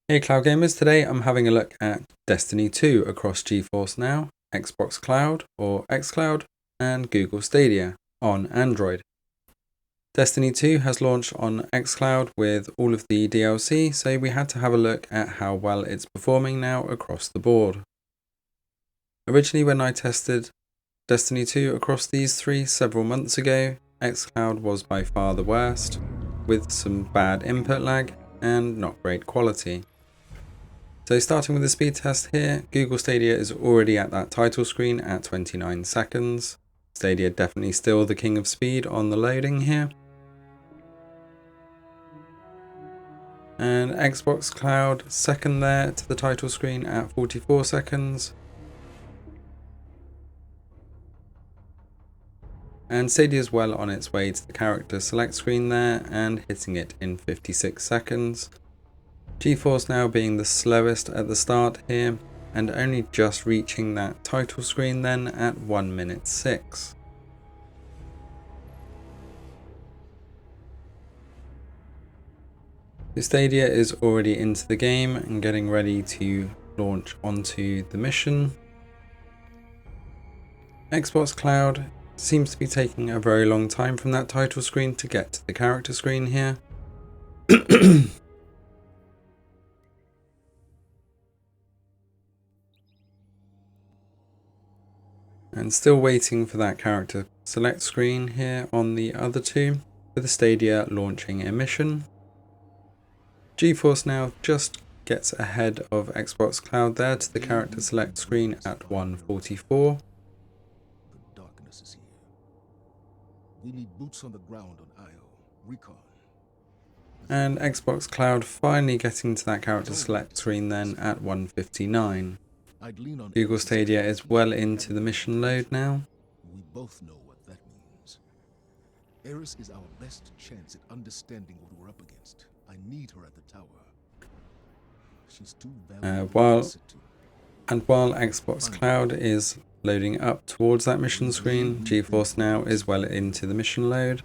Hey Cloud Gamers, today I'm having a look at Destiny 2 across GeForce NOW, Xbox Cloud or Xcloud, and Google Stadia on Android. Destiny 2 has launched on Xcloud with all of the DLC, so we had to have a look at how well it's performing now across the board. Originally when I tested Destiny 2 across these three several months ago, Xcloud was by far the worst, with some bad input lag and not great quality. So starting with the speed test here, Google Stadia is already at that title screen at 29 seconds. Stadia definitely still the king of speed on the loading here. And Xbox Cloud second there to the title screen at 44 seconds. And Stadia is well on its way to the character select screen there and hitting it in 56 seconds. GeForce NOW being the slowest at the start here and only just reaching that title screen then at 1 minute 6. The Stadia is already into the game and getting ready to launch onto the mission. Xbox Cloud seems to be taking a very long time from that title screen to get to the character screen here. And still waiting for that character select screen here on the other two, with the Stadia launching a mission. GeForce NOW just gets ahead of Xbox Cloud there to the character select screen at 1:44. The darkness is here. We need boots on the ground on IO. Recon. And Xbox Cloud finally getting to that character select screen then at 1:59. Google Stadia is well into the mission load now. We both know what that means. Eris is our best chance at understanding what we're up against. I need her at the tower. She's too valuable. While Xbox Cloud is loading up towards that mission screen, GeForce NOW is well into the mission load.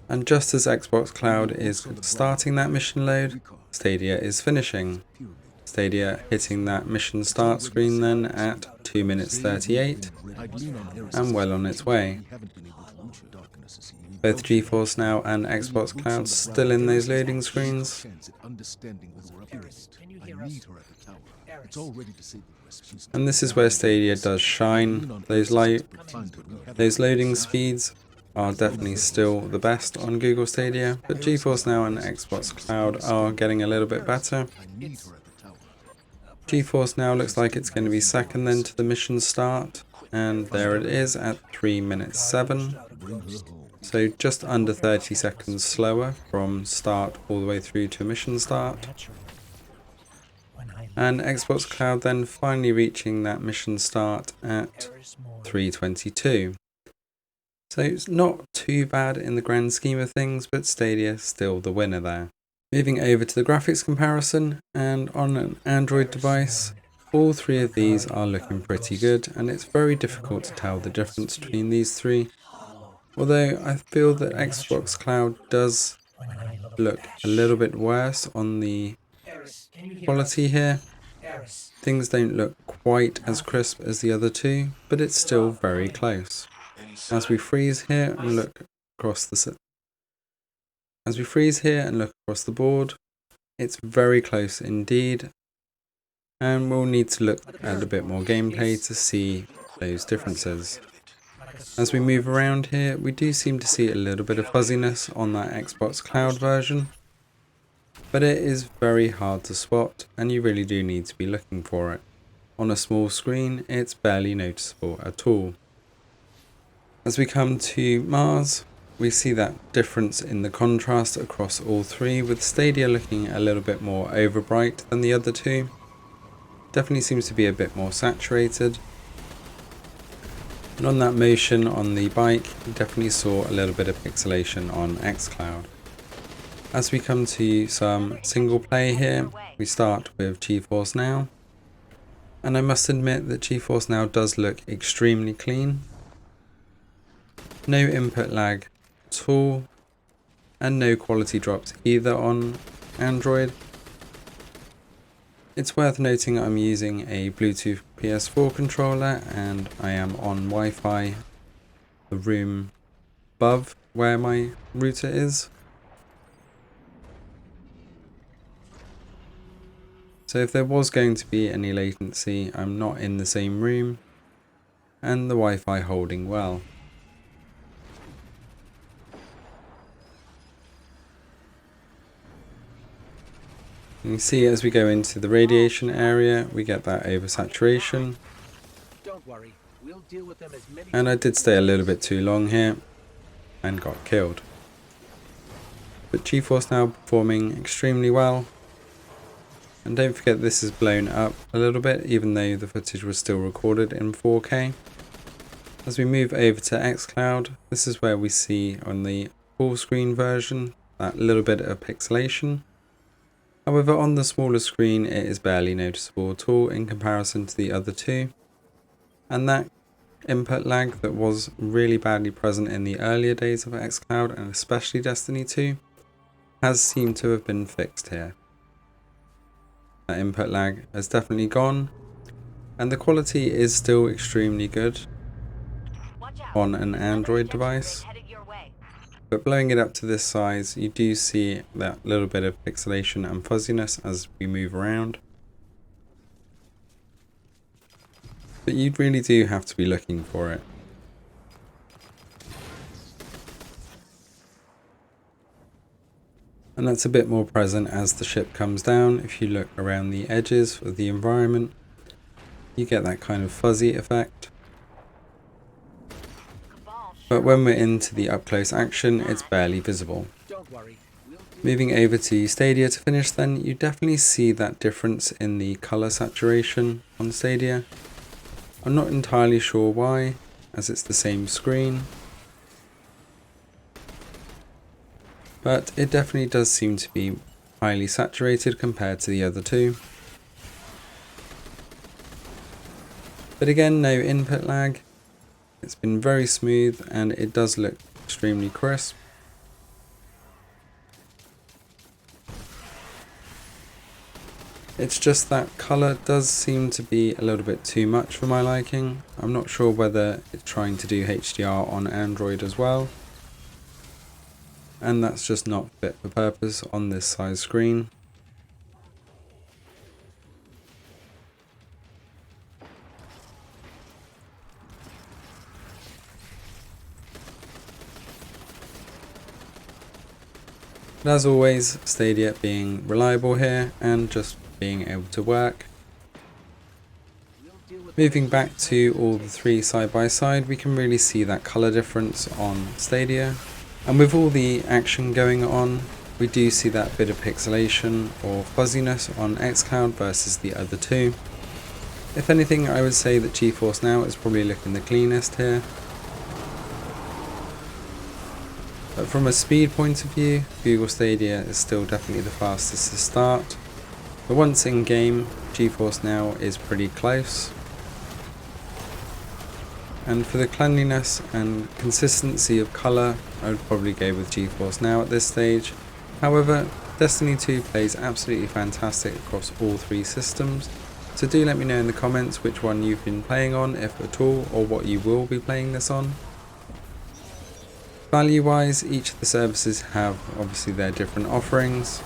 And just as Xbox Cloud is starting that mission load, Stadia is finishing. Stadia hitting that mission start screen then at 2 minutes 38 and well on its way. Both GeForce NOW and Xbox Cloud still in those loading screens. And this is where Stadia does shine. Those loading speeds are definitely still the best on Google Stadia, but GeForce NOW and Xbox Cloud are getting a little bit better. GeForce NOW looks like it's going to be second then to the mission start, and there it is at 3 minutes 7. So just under 30 seconds slower from start all the way through to mission start. And Xbox Cloud then finally reaching that mission start at 3:22. So it's not too bad in the grand scheme of things, but Stadia still the winner there. Moving over to the graphics comparison, and on an Android device, all three of these are looking pretty good, and it's very difficult to tell the difference between these three. Although I feel that Xbox Cloud does look a little bit worse on the quality here. Things don't look quite as crisp as the other two, but it's still very close. As we freeze here and look across the board, it's very close indeed, and we'll need to look at a bit more gameplay to see those differences. As we move around here, we do seem to see a little bit of fuzziness on that Xbox Cloud version, but it is very hard to spot and you really do need to be looking for it. On a small screen, it's barely noticeable at all. As we come to Mars, we see that difference in the contrast across all three, with Stadia looking a little bit more overbright than the other two. Definitely seems to be a bit more saturated. And on that motion on the bike, you definitely saw a little bit of pixelation on Xcloud. As we come to some single play here, we start with GeForce NOW. And I must admit that GeForce NOW does look extremely clean. No input lag at all, and no quality drops either on Android. It's worth noting I'm using a Bluetooth PS4 controller and I am on Wi-Fi the room above where my router is. So if there was going to be any latency, I'm not in the same room and the Wi-Fi holding well. You can see as we go into the radiation area, we get that oversaturation. Don't worry. We'll deal with them as many And I did stay a little bit too long here and got killed. But GeForce Now performing extremely well. And don't forget this is blown up a little bit, even though the footage was still recorded in 4K. As we move over to Xcloud, this is where we see on the full screen version that little bit of pixelation. However, on the smaller screen it is barely noticeable at all in comparison to the other two. And that input lag that was really badly present in the earlier days of Xcloud and especially Destiny 2 has seemed to have been fixed here. That input lag has definitely gone and the quality is still extremely good on an Android device. But blowing it up to this size, you do see that little bit of pixelation and fuzziness as we move around. But you really do have to be looking for it. And that's a bit more present as the ship comes down. If you look around the edges of the environment, you get that kind of fuzzy effect. But when we're into the up close action, it's barely visible. Moving over to Stadia to finish then, you definitely see that difference in the color saturation on Stadia. I'm not entirely sure why, as it's the same screen. But it definitely does seem to be highly saturated compared to the other two. But again, no input lag. It's been very smooth and it does look extremely crisp. It's just that colour does seem to be a little bit too much for my liking. I'm not sure whether it's trying to do HDR on Android as well. And that's just not fit for purpose on this size screen. But as always, Stadia being reliable here and just being able to work. Moving back to all the three side by side, we can really see that color difference on Stadia. And with all the action going on, we do see that bit of pixelation or fuzziness on Xcloud versus the other two. If anything, I would say that GeForce Now is probably looking the cleanest here. But from a speed point of view, Google Stadia is still definitely the fastest to start. But once in game, GeForce Now is pretty close. And for the cleanliness and consistency of colour, I would probably go with GeForce Now at this stage. However, Destiny 2 plays absolutely fantastic across all three systems. So do let me know in the comments which one you've been playing on, if at all, or what you will be playing this on. Value wise, each of the services have obviously their different offerings.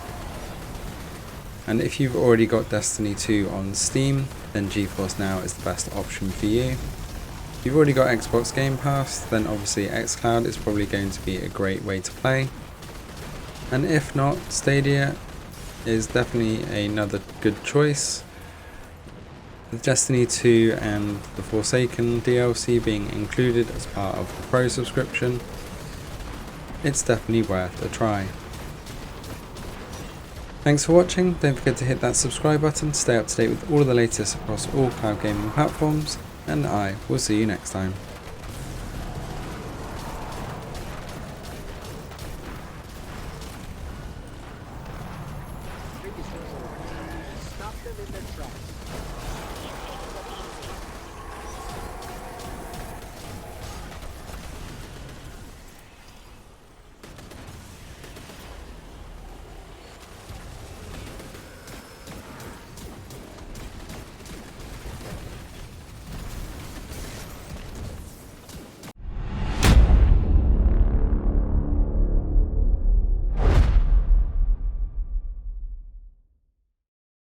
And if you've already got Destiny 2 on Steam, then GeForce Now is the best option for you. If you've already got Xbox Game Pass, then obviously Xcloud is probably going to be a great way to play. And if not, Stadia is definitely another good choice. With Destiny 2 and the Forsaken DLC being included as part of the Pro subscription, it's definitely worth a try. Thanks for watching. Don't forget to hit that subscribe button to stay up to date with all of the latest across all cloud gaming platforms, and I will see you next time.